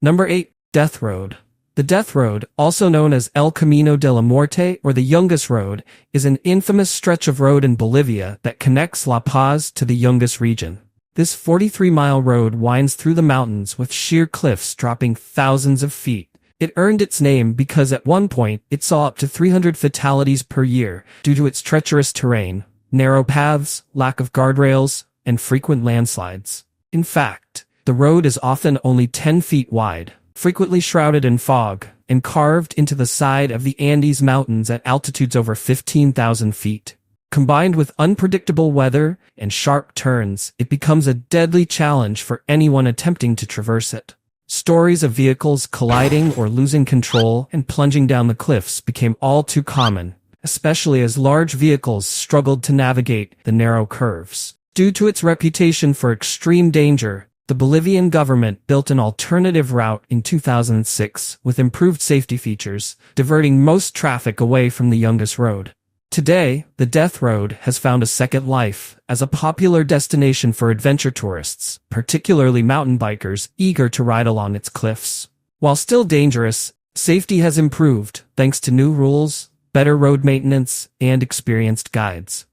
Number 8. Death Road. The Death Road, also known as El Camino de la Muerte or the Yungas Road, is an infamous stretch of road in Bolivia that connects La Paz to the Yungas region. This 43-mile road winds through the mountains with sheer cliffs dropping thousands of feet. It earned its name because at one point it saw up to 300 fatalities per year due to its treacherous terrain, narrow paths, lack of guardrails, and frequent landslides. In fact, the road is often only 10 feet wide, frequently shrouded in fog, and carved into the side of the Andes Mountains at altitudes over 15,000 feet. Combined with unpredictable weather and sharp turns, it becomes a deadly challenge for anyone attempting to traverse it. Stories of vehicles colliding or losing control and plunging down the cliffs became all too common, especially as large vehicles struggled to navigate the narrow curves. Due to its reputation for extreme danger, the Bolivian government built an alternative route in 2006 with improved safety features, diverting most traffic away from the Yungas Road. Today, the Death Road has found a second life as a popular destination for adventure tourists, particularly mountain bikers eager to ride along its cliffs. While still dangerous, safety has improved thanks to new rules, better road maintenance, and experienced guides.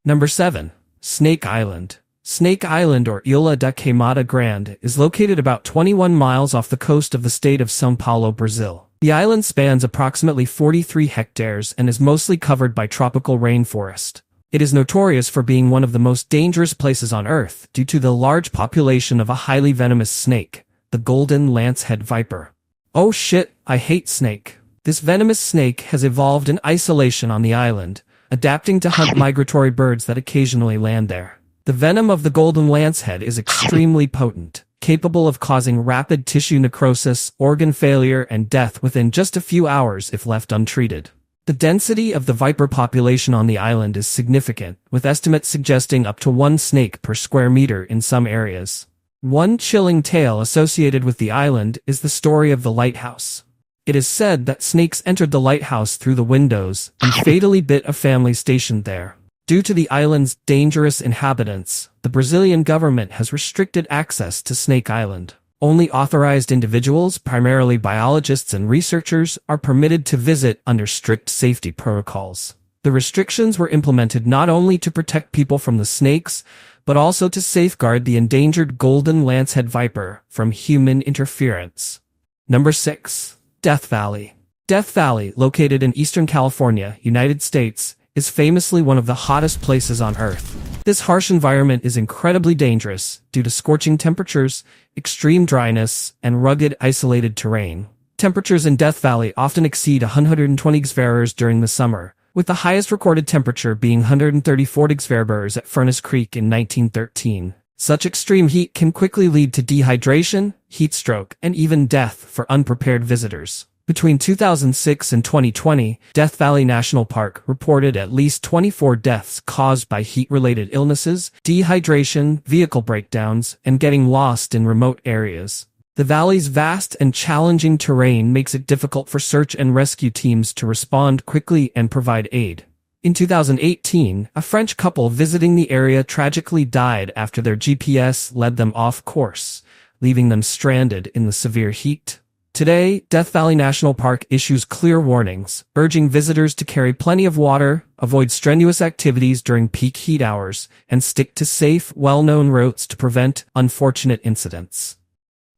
Number 7. Snake Island. Snake Island or Ilha da Queimada Grande is located about 21 miles off the coast of the state of São Paulo, Brazil. The island spans approximately 43 hectares and is mostly covered by tropical rainforest. It is notorious for being one of the most dangerous places on Earth due to the large population of a highly venomous snake, the golden lancehead viper. Oh shit, I hate snake. This venomous snake has evolved in isolation on the island, adapting to hunt migratory birds that occasionally land there. The venom of the golden lancehead is extremely potent, capable of causing rapid tissue necrosis, organ failure, and death within just a few hours if left untreated. The density of the viper population on the island is significant, with estimates suggesting up to 1 snake per square meter in some areas. One chilling tale associated with the island is the story of the lighthouse. It is said that snakes entered the lighthouse through the windows and fatally bit a family stationed there. Due to the island's dangerous inhabitants, the Brazilian government has restricted access to Snake Island. Only authorized individuals, primarily biologists and researchers, are permitted to visit under strict safety protocols. The restrictions were implemented not only to protect people from the snakes, but also to safeguard the endangered golden lancehead viper from human interference. Number 6. Death Valley. Death Valley, located in Eastern California, United States, is famously one of the hottest places on Earth. This harsh environment is incredibly dangerous due to scorching temperatures, extreme dryness, and rugged, isolated terrain. Temperatures in Death Valley often exceed 120 degrees during the summer, with the highest recorded temperature being 134 degrees at Furnace Creek in 1913. Such extreme heat can quickly lead to dehydration, heat stroke, and even death for unprepared visitors. Between 2006 and 2020, Death Valley National Park reported at least 24 deaths caused by heat-related illnesses, dehydration, vehicle breakdowns, and getting lost in remote areas. The valley's vast and challenging terrain makes it difficult for search and rescue teams to respond quickly and provide aid. In 2018, a French couple visiting the area tragically died after their GPS led them off course, leaving them stranded in the severe heat. Today, Death Valley National Park issues clear warnings, urging visitors to carry plenty of water, avoid strenuous activities during peak heat hours, and stick to safe, well-known routes to prevent unfortunate incidents.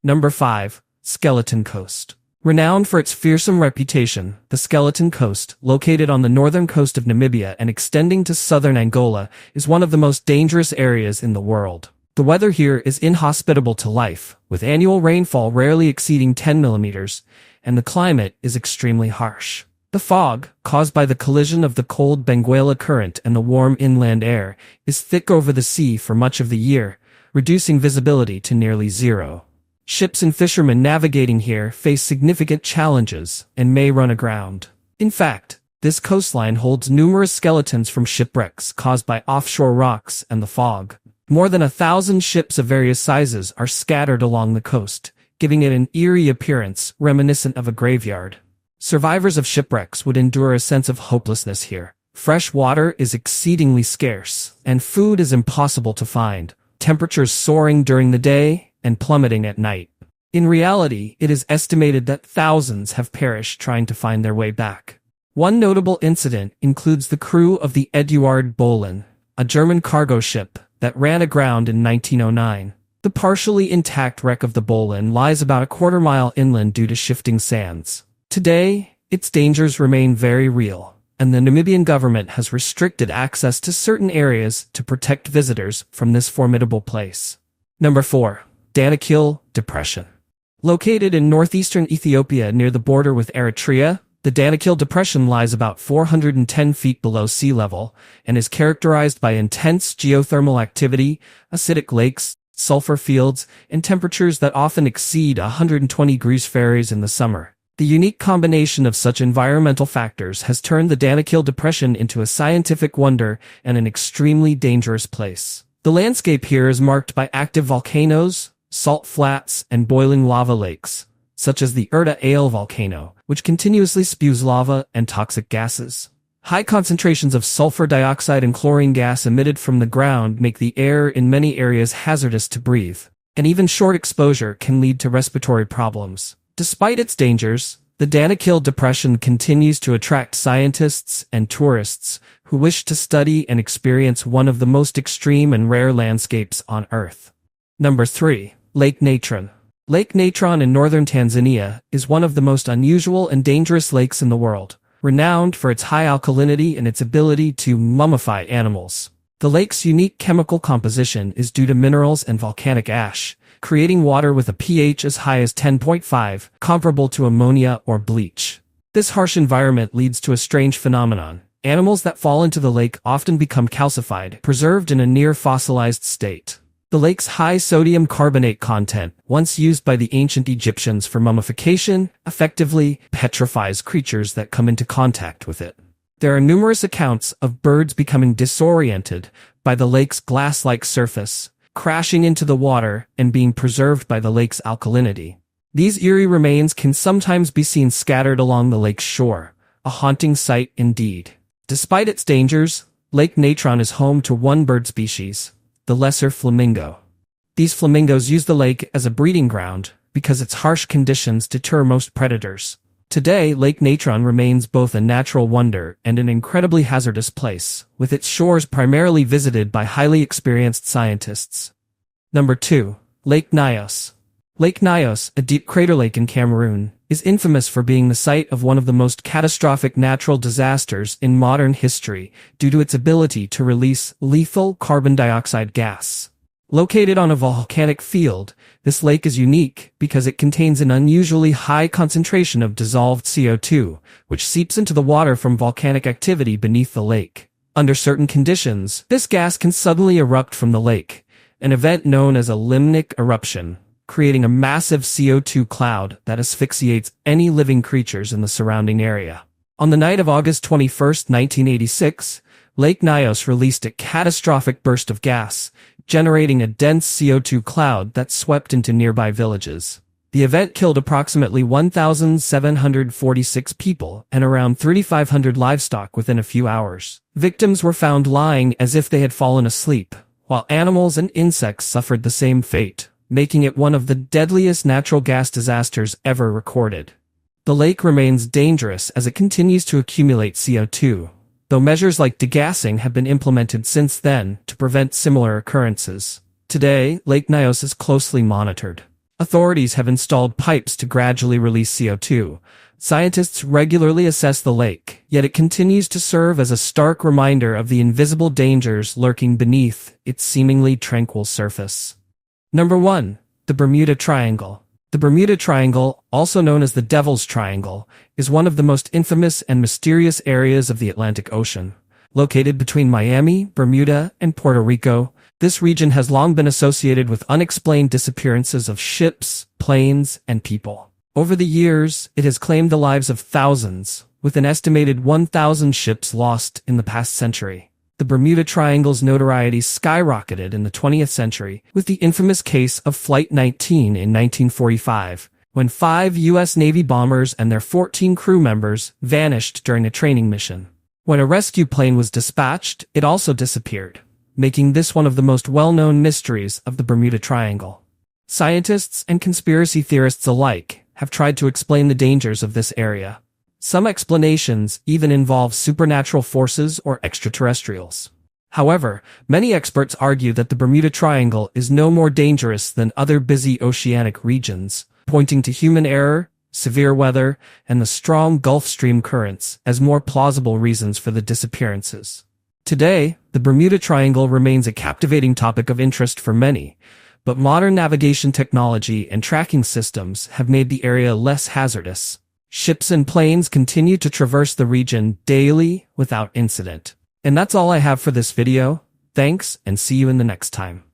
Number 5. Skeleton Coast. Renowned for its fearsome reputation, the Skeleton Coast, located on the northern coast of Namibia and extending to southern Angola, is one of the most dangerous areas in the world. The weather here is inhospitable to life, with annual rainfall rarely exceeding 10 millimeters, and the climate is extremely harsh. The fog, caused by the collision of the cold Benguela Current and the warm inland air, is thick over the sea for much of the year, reducing visibility to nearly zero. Ships and fishermen navigating here face significant challenges and may run aground. In fact, this coastline holds numerous skeletons from shipwrecks caused by offshore rocks and the fog. More than 1,000 ships of various sizes are scattered along the coast, giving it an eerie appearance reminiscent of a graveyard. Survivors of shipwrecks would endure a sense of hopelessness here. Fresh water is exceedingly scarce, and food is impossible to find, temperatures soaring during the day and plummeting at night. In reality, it is estimated that thousands have perished trying to find their way back. One notable incident includes the crew of the Eduard Bolin, a German cargo ship that ran aground in 1909. The partially intact wreck of the Bolin lies about a quarter-mile inland due to shifting sands. Today, its dangers remain very real, and the Namibian government has restricted access to certain areas to protect visitors from this formidable place. Number 4. Danakil Depression. Located in northeastern Ethiopia near the border with Eritrea, the Danakil Depression lies about 410 feet below sea level and is characterized by intense geothermal activity, acidic lakes, sulfur fields, and temperatures that often exceed 120 degrees Fahrenheit in the summer. The unique combination of such environmental factors has turned the Danakil Depression into a scientific wonder and an extremely dangerous place. The landscape here is marked by active volcanoes, salt flats, and boiling lava lakes, such as the Erta Ale volcano, which continuously spews lava and toxic gases. High concentrations of sulfur dioxide and chlorine gas emitted from the ground make the air in many areas hazardous to breathe, and even short exposure can lead to respiratory problems. Despite its dangers, the Danakil Depression continues to attract scientists and tourists who wish to study and experience one of the most extreme and rare landscapes on Earth. Number 3. Lake Natron. Lake Natron in northern Tanzania is one of the most unusual and dangerous lakes in the world, renowned for its high alkalinity and its ability to mummify animals. The lake's unique chemical composition is due to minerals and volcanic ash, creating water with a pH as high as 10.5, comparable to ammonia or bleach. This harsh environment leads to a strange phenomenon. Animals that fall into the lake often become calcified, preserved in a near fossilized state. The lake's high sodium carbonate content, once used by the ancient Egyptians for mummification, effectively petrifies creatures that come into contact with it. There are numerous accounts of birds becoming disoriented by the lake's glass-like surface, crashing into the water, and being preserved by the lake's alkalinity. These eerie remains can sometimes be seen scattered along the lake's shore, a haunting sight indeed. Despite its dangers, Lake Natron is home to one bird species, the lesser flamingo. These flamingos use the lake as a breeding ground because its harsh conditions deter most predators. Today, Lake Natron remains both a natural wonder and an incredibly hazardous place, with its shores primarily visited by highly experienced scientists. Number 2. Lake Nyos. Lake Nyos, a deep crater lake in Cameroon, is infamous for being the site of one of the most catastrophic natural disasters in modern history due to its ability to release lethal carbon dioxide gas. Located on a volcanic field, this lake is unique because it contains an unusually high concentration of dissolved CO2, which seeps into the water from volcanic activity beneath the lake. Under certain conditions, this gas can suddenly erupt from the lake, an event known as a limnic eruption, creating a massive CO2 cloud that asphyxiates any living creatures in the surrounding area. On the night of August 21, 1986, Lake Nyos released a catastrophic burst of gas, generating a dense CO2 cloud that swept into nearby villages. The event killed approximately 1,746 people and around 3,500 livestock within a few hours. Victims were found lying as if they had fallen asleep, while animals and insects suffered the same fate, making it one of the deadliest natural gas disasters ever recorded. The lake remains dangerous as it continues to accumulate CO2, though measures like degassing have been implemented since then to prevent similar occurrences. Today, Lake Nyos is closely monitored. Authorities have installed pipes to gradually release CO2. Scientists regularly assess the lake, yet it continues to serve as a stark reminder of the invisible dangers lurking beneath its seemingly tranquil surface. Number 1. The Bermuda Triangle. The Bermuda Triangle, also known as the Devil's Triangle, is one of the most infamous and mysterious areas of the Atlantic Ocean. Located between Miami, Bermuda, and Puerto Rico, this region has long been associated with unexplained disappearances of ships, planes, and people. Over the years, it has claimed the lives of thousands, with an estimated 1,000 ships lost in the past century. The Bermuda Triangle's notoriety skyrocketed in the 20th century with the infamous case of Flight 19 in 1945, when 5 U.S. Navy bombers and their 14 crew members vanished during a training mission. When a rescue plane was dispatched, it also disappeared, making this one of the most well-known mysteries of the Bermuda Triangle. Scientists and conspiracy theorists alike have tried to explain the dangers of this area. Some explanations even involve supernatural forces or extraterrestrials. However, many experts argue that the Bermuda Triangle is no more dangerous than other busy oceanic regions, pointing to human error, severe weather, and the strong Gulf Stream currents as more plausible reasons for the disappearances. Today, the Bermuda Triangle remains a captivating topic of interest for many, but modern navigation technology and tracking systems have made the area less hazardous. Ships and planes continue to traverse the region daily without incident. And that's all I have for this video. Thanks, and see you in the next time.